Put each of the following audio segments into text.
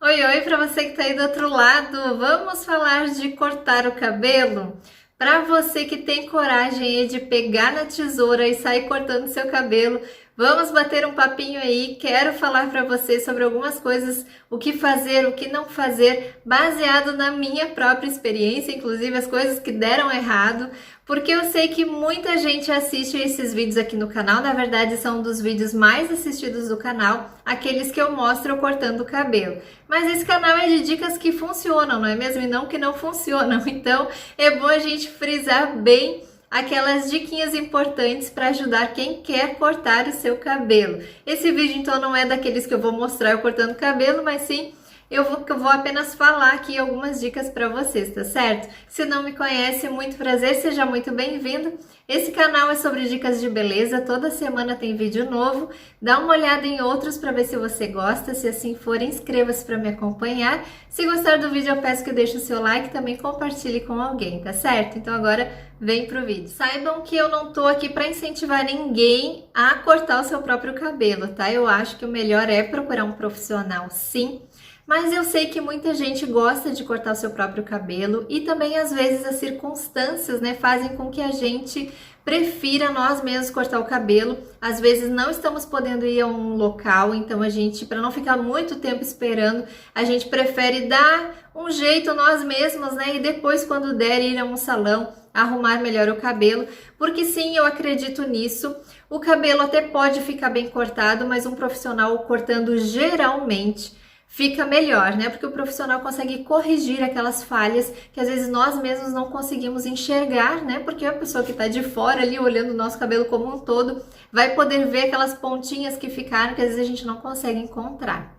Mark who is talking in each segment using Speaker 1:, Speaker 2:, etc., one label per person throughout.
Speaker 1: Oi, oi, para você que está aí do outro lado, vamos falar de cortar o cabelo? Para você que tem coragem aí de pegar na tesoura e sair cortando seu cabelo, vamos bater um papinho aí. Quero falar para você sobre algumas coisas, o que fazer, o que não fazer, baseado na minha própria experiência, inclusive as coisas que deram errado, porque eu sei que muita gente assiste esses vídeos aqui no canal. Na verdade, são um dos vídeos mais assistidos do canal, aqueles que eu mostro eu cortando o cabelo. Mas esse canal é de dicas que funcionam, não é mesmo? E não que não funcionam. Então, é bom a gente frisar bem aquelas diquinhas importantes para ajudar quem quer cortar o seu cabelo. Esse vídeo, então, não é daqueles que eu vou mostrar eu cortando o cabelo, mas sim eu vou apenas falar aqui algumas dicas para vocês, tá certo? Se não me conhece, muito prazer, seja muito bem-vindo. Esse canal é sobre dicas de beleza, toda semana tem vídeo novo. Dá uma olhada em outros para ver se você gosta, se assim for, inscreva-se para me acompanhar. Se gostar do vídeo, eu peço que deixe o seu like e também compartilhe com alguém, tá certo? Então agora vem pro vídeo. Saibam que eu não tô aqui para incentivar ninguém a cortar o seu próprio cabelo, tá? Eu acho que o melhor é procurar um profissional, sim. Mas eu sei que muita gente gosta de cortar o seu próprio cabelo e também às vezes as circunstâncias, né, fazem com que a gente prefira nós mesmos cortar o cabelo. Às vezes não estamos podendo ir a um local, então a gente, para não ficar muito tempo esperando, a gente prefere dar um jeito nós mesmos, né, e depois quando der ir a um salão, arrumar melhor o cabelo, porque sim, eu acredito nisso. O cabelo até pode ficar bem cortado, mas um profissional cortando geralmente fica melhor, né? Porque o profissional consegue corrigir aquelas falhas que às vezes nós mesmos não conseguimos enxergar, né? Porque a pessoa que tá de fora ali olhando o nosso cabelo como um todo vai poder ver aquelas pontinhas que ficaram que às vezes a gente não consegue encontrar.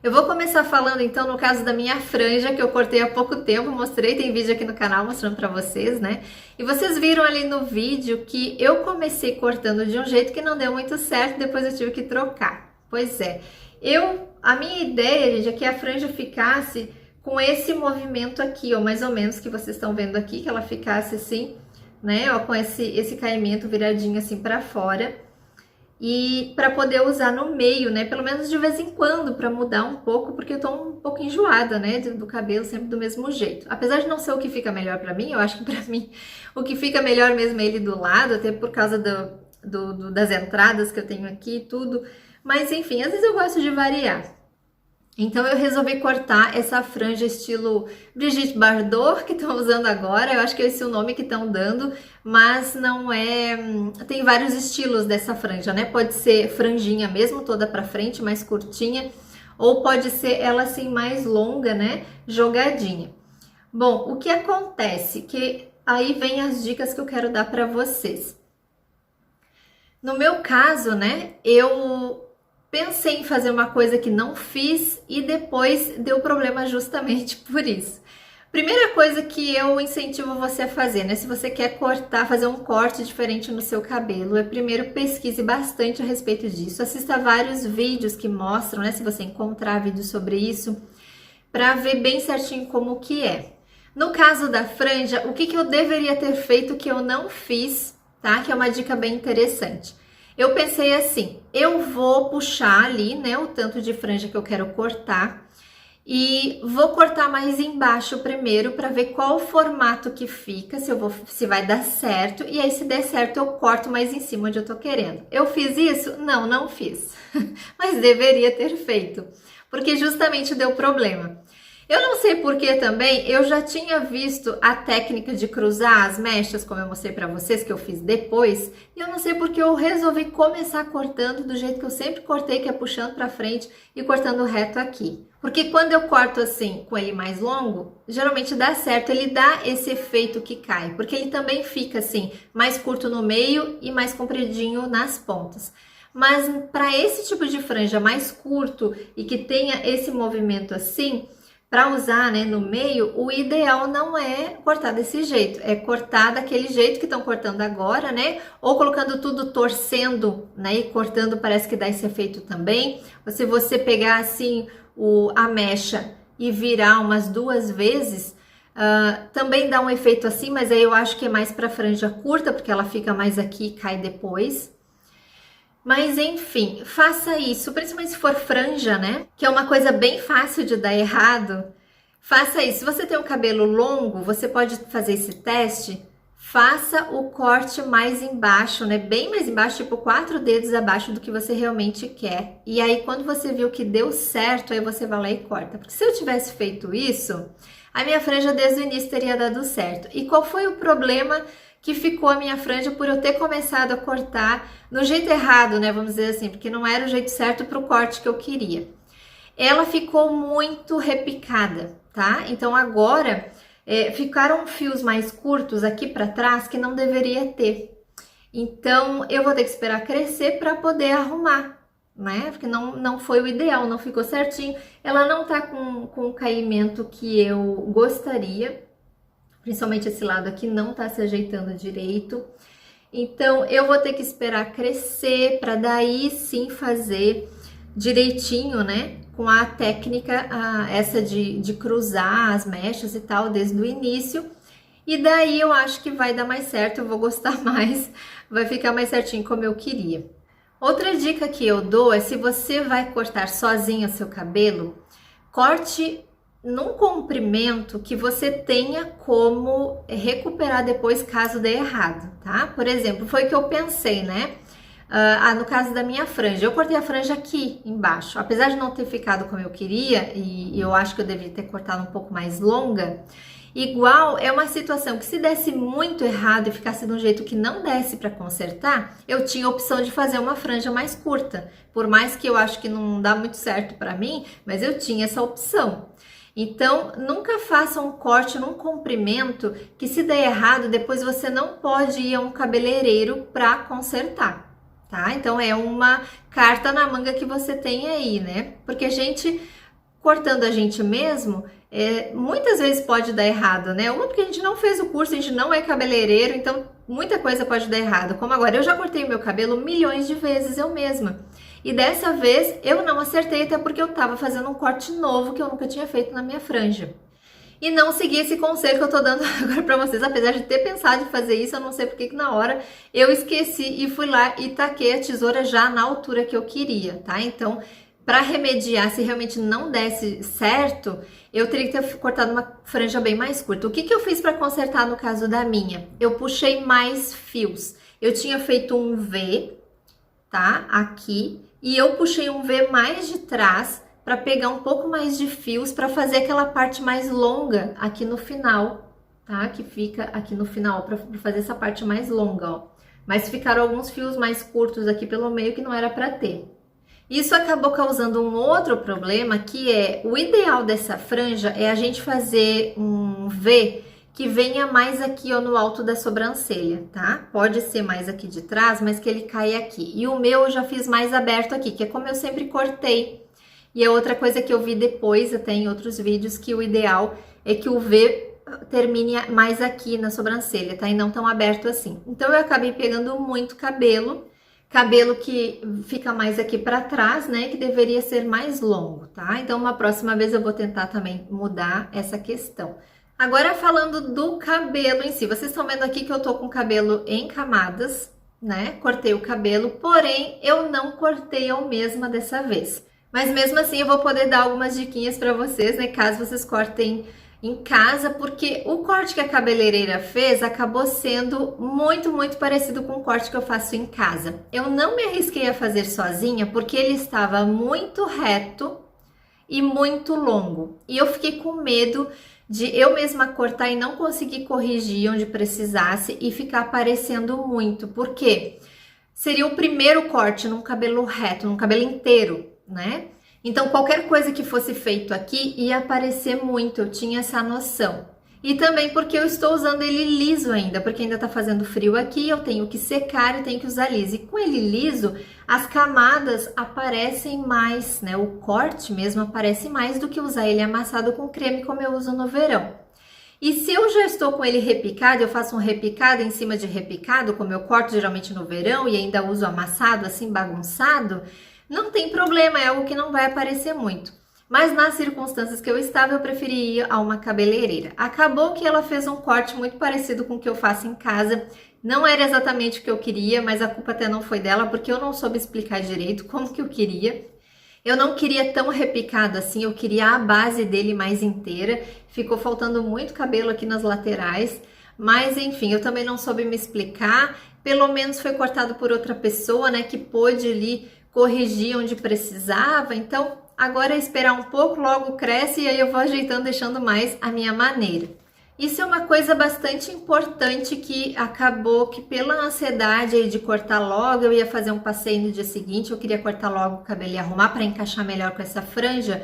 Speaker 1: Eu vou começar falando então no caso da minha franja que eu cortei há pouco tempo, mostrei, tem vídeo aqui no canal mostrando pra vocês, né? E vocês viram ali no vídeo que eu comecei cortando de um jeito que não deu muito certo, depois eu tive que trocar. Pois é, a minha ideia, gente, é que a franja ficasse com esse movimento aqui, ó, mais ou menos, que vocês estão vendo aqui, que ela ficasse assim, né, ó, com esse caimento viradinho assim pra fora. E para poder usar no meio, né, pelo menos de vez em quando, para mudar um pouco, porque eu tô um pouco enjoada, né, do cabelo sempre do mesmo jeito. Apesar de não ser o que fica melhor para mim, eu acho que para mim o que fica melhor mesmo é ele do lado, até por causa das entradas que eu tenho aqui e tudo. Mas enfim, às vezes eu gosto de variar. Então eu resolvi cortar essa franja estilo Brigitte Bardot, que estão usando agora. Eu acho que esse é o nome que estão dando, mas não é... Tem vários estilos dessa franja, né? Pode ser franjinha mesmo, toda pra frente, mais curtinha. Ou pode ser ela assim mais longa, né? Jogadinha. Bom, o que acontece? Que aí vem as dicas que eu quero dar pra vocês. No meu caso, né? Eu pensei em fazer uma coisa que não fiz e depois deu problema justamente por isso. Primeira coisa que eu incentivo você a fazer, né? Se você quer cortar, fazer um corte diferente no seu cabelo, é primeiro pesquise bastante a respeito disso. Assista vários vídeos que mostram, né? Se você encontrar vídeos sobre isso, para ver bem certinho como que é. No caso da franja, o que eu deveria ter feito que eu não fiz, tá? Que é uma dica bem interessante. Eu pensei assim, eu vou puxar ali, né, o tanto de franja que eu quero cortar e vou cortar mais embaixo primeiro para ver qual o formato que fica, se vai dar certo, e aí se der certo eu corto mais em cima onde eu tô querendo. Eu fiz isso? Não, não fiz, mas deveria ter feito, porque justamente deu problema. Eu não sei porque também, eu já tinha visto a técnica de cruzar as mechas, como eu mostrei pra vocês, que eu fiz depois, e eu não sei porque eu resolvi começar cortando do jeito que eu sempre cortei, que é puxando pra frente e cortando reto aqui. Porque quando eu corto assim, com ele mais longo, geralmente dá certo, ele dá esse efeito que cai, porque ele também fica assim, mais curto no meio e mais compridinho nas pontas. Mas para esse tipo de franja mais curto e que tenha esse movimento assim, para usar, né, no meio, o ideal não é cortar desse jeito, é cortar daquele jeito que estão cortando agora, né, ou colocando tudo torcendo, né, e cortando parece que dá esse efeito também. Ou se você pegar assim a mecha e virar umas 2 vezes, também dá um efeito assim, mas aí eu acho que é mais para franja curta, porque ela fica mais aqui e cai depois. Mas enfim, faça isso, principalmente se for franja, né? Que é uma coisa bem fácil de dar errado. Faça isso. Se você tem o cabelo longo, você pode fazer esse teste. Faça o corte mais embaixo, né? Bem mais embaixo, tipo 4 dedos abaixo do que você realmente quer. E aí, quando você viu que deu certo, aí você vai lá e corta. Porque se eu tivesse feito isso, a minha franja desde o início teria dado certo. E qual foi o problema que ficou a minha franja por eu ter começado a cortar no jeito errado, né? Vamos dizer assim, porque não era o jeito certo para o corte que eu queria. Ela ficou muito repicada, tá? Então agora ficaram fios mais curtos aqui para trás que não deveria ter. Então eu vou ter que esperar crescer para poder arrumar, né? Porque não foi o ideal, não ficou certinho. Ela não tá com o caimento que eu gostaria, principalmente esse lado aqui não tá se ajeitando direito. Então eu vou ter que esperar crescer para daí sim fazer direitinho, né? Com a técnica essa de cruzar as mechas e tal desde o início. E daí eu acho que vai dar mais certo, eu vou gostar mais, vai ficar mais certinho como eu queria. Outra dica que eu dou é se você vai cortar sozinho o seu cabelo, corte num comprimento que você tenha como recuperar depois caso dê errado, tá? Por exemplo, foi o que eu pensei, né? No caso da minha franja, eu cortei a franja aqui embaixo, apesar de não ter ficado como eu queria, e eu acho que eu deveria ter cortado um pouco mais longa, igual é uma situação que se desse muito errado e ficasse de um jeito que não desse para consertar, eu tinha a opção de fazer uma franja mais curta, por mais que eu acho que não dá muito certo para mim, mas eu tinha essa opção. Então, nunca faça um corte num comprimento que se der errado, depois você não pode ir a um cabeleireiro para consertar. Tá? Então é uma carta na manga que você tem aí, né? Porque a gente, cortando a gente mesmo, muitas vezes pode dar errado, né? Uma porque a gente não fez o curso, a gente não é cabeleireiro, então muita coisa pode dar errado. Como agora, eu já cortei o meu cabelo milhões de vezes eu mesma. E dessa vez eu não acertei, até porque eu tava fazendo um corte novo que eu nunca tinha feito na minha franja. E não seguir esse conselho que eu tô dando agora pra vocês, apesar de ter pensado em fazer isso, eu não sei porque que na hora eu esqueci e fui lá e taquei a tesoura já na altura que eu queria, tá? Então, para remediar, se realmente não desse certo, eu teria que ter cortado uma franja bem mais curta. O que que eu fiz para consertar no caso da minha? Eu puxei mais fios. Eu tinha feito um V, tá? Aqui, e eu puxei um V mais de trás, para pegar um pouco mais de fios para fazer aquela parte mais longa aqui no final, tá? Que fica aqui no final, para fazer essa parte mais longa, ó. Mas ficaram alguns fios mais curtos aqui pelo meio que não era para ter. Isso acabou causando um outro problema, que é o ideal dessa franja é a gente fazer um V que venha mais aqui, ó, no alto da sobrancelha, tá? Pode ser mais aqui de trás, mas que ele caia aqui. E o meu eu já fiz mais aberto aqui, que é como eu sempre cortei. E é outra coisa que eu vi depois, até em outros vídeos, que o ideal é que o V termine mais aqui na sobrancelha, tá? E não tão aberto assim. Então eu acabei pegando muito cabelo que fica mais aqui para trás, né? Que deveria ser mais longo, tá? Então uma próxima vez eu vou tentar também mudar essa questão. Agora falando do cabelo em si, vocês estão vendo aqui que eu tô com o cabelo em camadas, né? Cortei o cabelo, porém eu não cortei eu mesma dessa vez. Mas mesmo assim eu vou poder dar algumas diquinhas para vocês, né, caso vocês cortem em casa, porque o corte que a cabeleireira fez acabou sendo muito parecido com o corte que eu faço em casa. Eu não me arrisquei a fazer sozinha porque ele estava muito reto e muito longo. E eu fiquei com medo de eu mesma cortar e não conseguir corrigir onde precisasse e ficar aparecendo muito. Por quê? Seria o primeiro corte num cabelo reto, num cabelo inteiro, né? Então qualquer coisa que fosse feito aqui ia aparecer muito, eu tinha essa noção. E também porque eu estou usando ele liso ainda, porque ainda tá fazendo frio aqui, eu tenho que secar e tenho que usar liso. E com ele liso, as camadas aparecem mais, né? O corte mesmo aparece mais do que usar ele amassado com creme como eu uso no verão. E se eu já estou com ele repicado, eu faço um repicado em cima de repicado, como eu corto geralmente no verão e ainda uso amassado assim bagunçado, não tem problema, é algo que não vai aparecer muito. Mas nas circunstâncias que eu estava, eu preferi ir a uma cabeleireira. Acabou que ela fez um corte muito parecido com o que eu faço em casa, Não era exatamente o que eu queria, mas a culpa até não foi dela, porque eu não soube explicar direito como que eu queria. Eu não queria tão repicado assim, eu queria a base dele mais inteira. Ficou faltando muito cabelo aqui nas laterais, mas enfim, eu também não soube me explicar. Pelo menos foi cortado por outra pessoa, né, que pôde ali corrigir onde precisava. Então, agora é esperar um pouco, logo cresce e aí eu vou ajeitando, deixando mais a minha maneira. Isso é uma coisa bastante importante que acabou que pela ansiedade aí de cortar logo, eu ia fazer um passeio no dia seguinte, eu queria cortar logo o cabelo e arrumar para encaixar melhor com essa franja.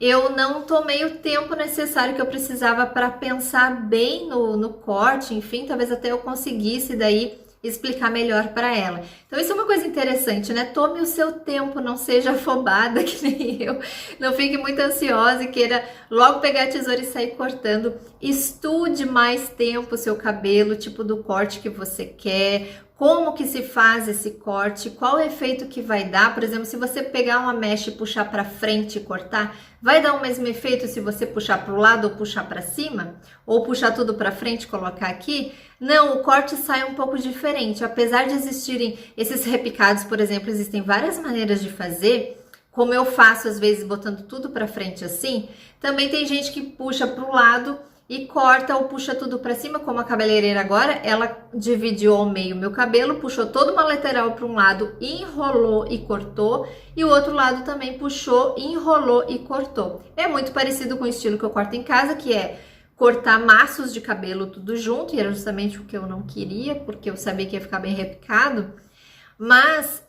Speaker 1: Eu não tomei o tempo necessário que eu precisava para pensar bem no corte, enfim, talvez até eu conseguisse daí explicar melhor para ela. Então isso é uma coisa interessante, né? Tome o seu tempo, não seja afobada que nem eu. Não fique muito ansiosa e queira logo pegar a tesoura e sair cortando. Estude mais tempo o seu cabelo, o tipo do corte que você quer, como que se faz esse corte, qual o efeito que vai dar. Por exemplo, se você pegar uma mecha e puxar para frente e cortar, vai dar o mesmo efeito se você puxar para o lado ou puxar para cima? Ou puxar tudo para frente e colocar aqui? Não, o corte sai um pouco diferente. Apesar de existirem esses repicados, por exemplo, existem várias maneiras de fazer, como eu faço às vezes botando tudo para frente assim. Também tem gente que puxa para o lado e corta ou puxa tudo para cima, como a cabeleireira agora, ela dividiu ao meio o meu cabelo, puxou toda uma lateral para um lado, enrolou e cortou, e o outro lado também puxou, enrolou e cortou. É muito parecido com o estilo que eu corto em casa, que é cortar maços de cabelo tudo junto, e era justamente o que eu não queria, porque eu sabia que ia ficar bem repicado, mas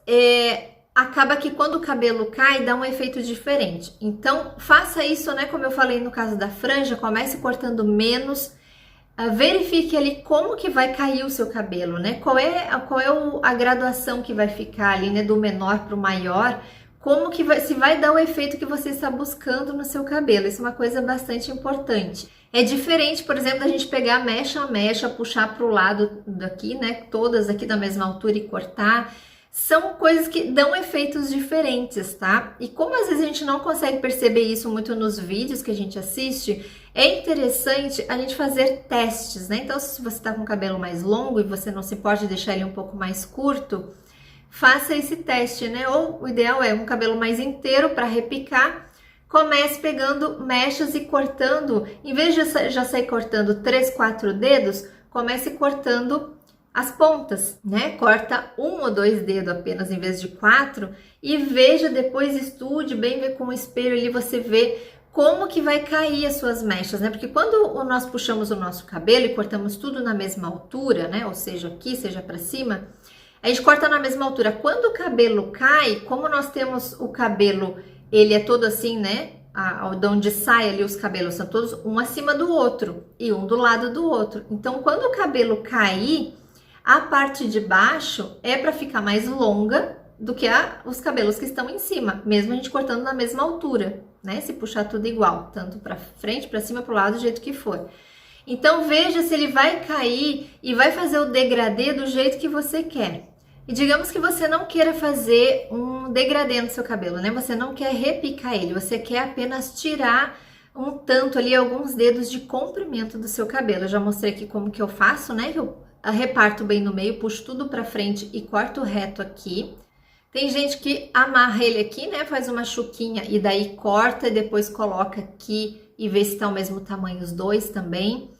Speaker 1: acaba que quando o cabelo cai, dá um efeito diferente. Então, faça isso, né? Como eu falei no caso da franja, comece cortando menos, verifique ali como que vai cair o seu cabelo, né? Qual é a graduação que vai ficar ali, né? Do menor para o maior, como que se vai dar o efeito que você está buscando no seu cabelo. Isso é uma coisa bastante importante. É diferente, por exemplo, da gente pegar a mecha, puxar para o lado daqui, né? Todas aqui da mesma altura e cortar. São coisas que dão efeitos diferentes, tá? E como às vezes a gente não consegue perceber isso muito nos vídeos que a gente assiste, é interessante a gente fazer testes, né? Então, se você tá com o cabelo mais longo e você não se pode deixar ele um pouco mais curto, faça esse teste, né? Ou o ideal é um cabelo mais inteiro para repicar. Comece pegando mechas e cortando, em vez de já sair cortando 3, 4 dedos, comece cortando as pontas, né? Corta 1 ou 2 dedos apenas em vez de 4 e veja depois, estude bem, vê com o espelho ali, você vê como que vai cair as suas mechas, né? Porque quando nós puxamos o nosso cabelo e cortamos tudo na mesma altura, né? Ou seja, aqui, seja para cima, a gente corta na mesma altura. Quando o cabelo cai, como nós temos o cabelo, ele é todo assim, né? De onde sai ali os cabelos são todos um acima do outro e um do lado do outro. Então, quando o cabelo cair, a parte de baixo é para ficar mais longa do que os cabelos que estão em cima, mesmo a gente cortando na mesma altura, né? Se puxar tudo igual, tanto para frente, para cima, para o lado, do jeito que for. Então, veja se ele vai cair e vai fazer o degradê do jeito que você quer. E digamos que você não queira fazer um degradê no seu cabelo, né? Você não quer repicar ele, você quer apenas tirar um tanto ali, alguns dedos de comprimento do seu cabelo. Eu já mostrei aqui como que eu faço, né? Eu reparto bem no meio, puxo tudo pra frente e corto reto aqui. Tem gente que amarra ele aqui, né? Faz uma chuquinha e daí corta e depois coloca aqui e vê se tá o mesmo tamanho os dois também.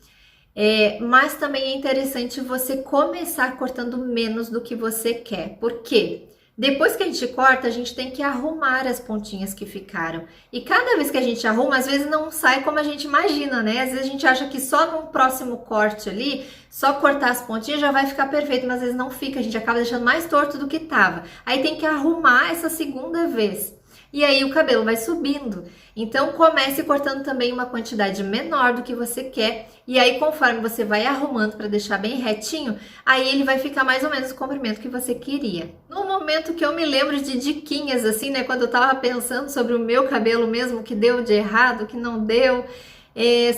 Speaker 1: Mas também é interessante você começar cortando menos do que você quer. Por quê? Depois que a gente corta, a gente tem que arrumar as pontinhas que ficaram. E cada vez que a gente arruma, às vezes não sai como a gente imagina, né? Às vezes a gente acha que só no próximo corte ali, só cortar as pontinhas já vai ficar perfeito, mas às vezes não fica, a gente acaba deixando mais torto do que tava. Aí tem que arrumar essa segunda vez. E aí o cabelo vai subindo. Então comece cortando também uma quantidade menor do que você quer. E aí conforme você vai arrumando para deixar bem retinho, aí ele vai ficar mais ou menos o comprimento que você queria. No momento que eu me lembro de diquinhas assim, né? Quando eu tava pensando sobre o meu cabelo mesmo, que deu de errado, que não deu.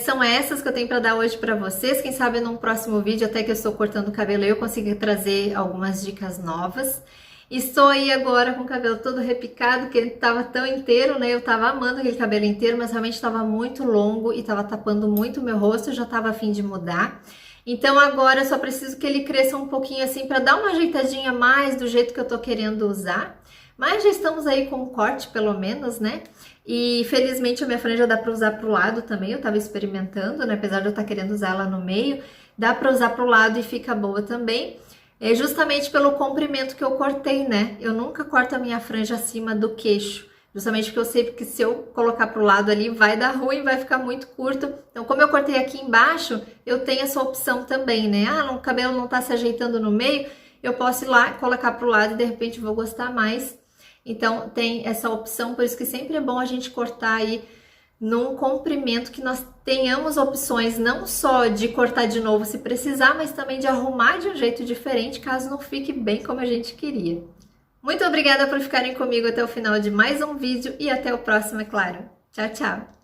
Speaker 1: São essas que eu tenho para dar hoje para vocês. Quem sabe num próximo vídeo, até que eu estou cortando o cabelo, eu consigo trazer algumas dicas novas. Estou aí agora com o cabelo todo repicado, que ele estava tão inteiro, né? Eu estava amando aquele cabelo inteiro, mas realmente estava muito longo e estava tapando muito o meu rosto, eu já estava a fim de mudar. Então agora eu só preciso que ele cresça um pouquinho assim para dar uma ajeitadinha mais do jeito que eu tô querendo usar. Mas já estamos aí com um corte pelo menos, né? E felizmente a minha franja dá para usar pro lado também, eu tava experimentando, né? Apesar de eu estar querendo usar ela no meio, dá para usar pro lado e fica boa também. É justamente pelo comprimento que eu cortei, né? Eu nunca corto a minha franja acima do queixo. Justamente porque eu sei que se eu colocar pro lado ali vai dar ruim, vai ficar muito curto. Então, como eu cortei aqui embaixo, eu tenho essa opção também, né? Ah, o cabelo não tá se ajeitando no meio, eu posso ir lá, colocar pro lado e de repente vou gostar mais. Então, tem essa opção, por isso que sempre é bom a gente cortar aí num comprimento que nós tenhamos opções não só de cortar de novo se precisar, mas também de arrumar de um jeito diferente, caso não fique bem como a gente queria. Muito obrigada por ficarem comigo até o final de mais um vídeo e até o próximo, é claro. Tchau, tchau!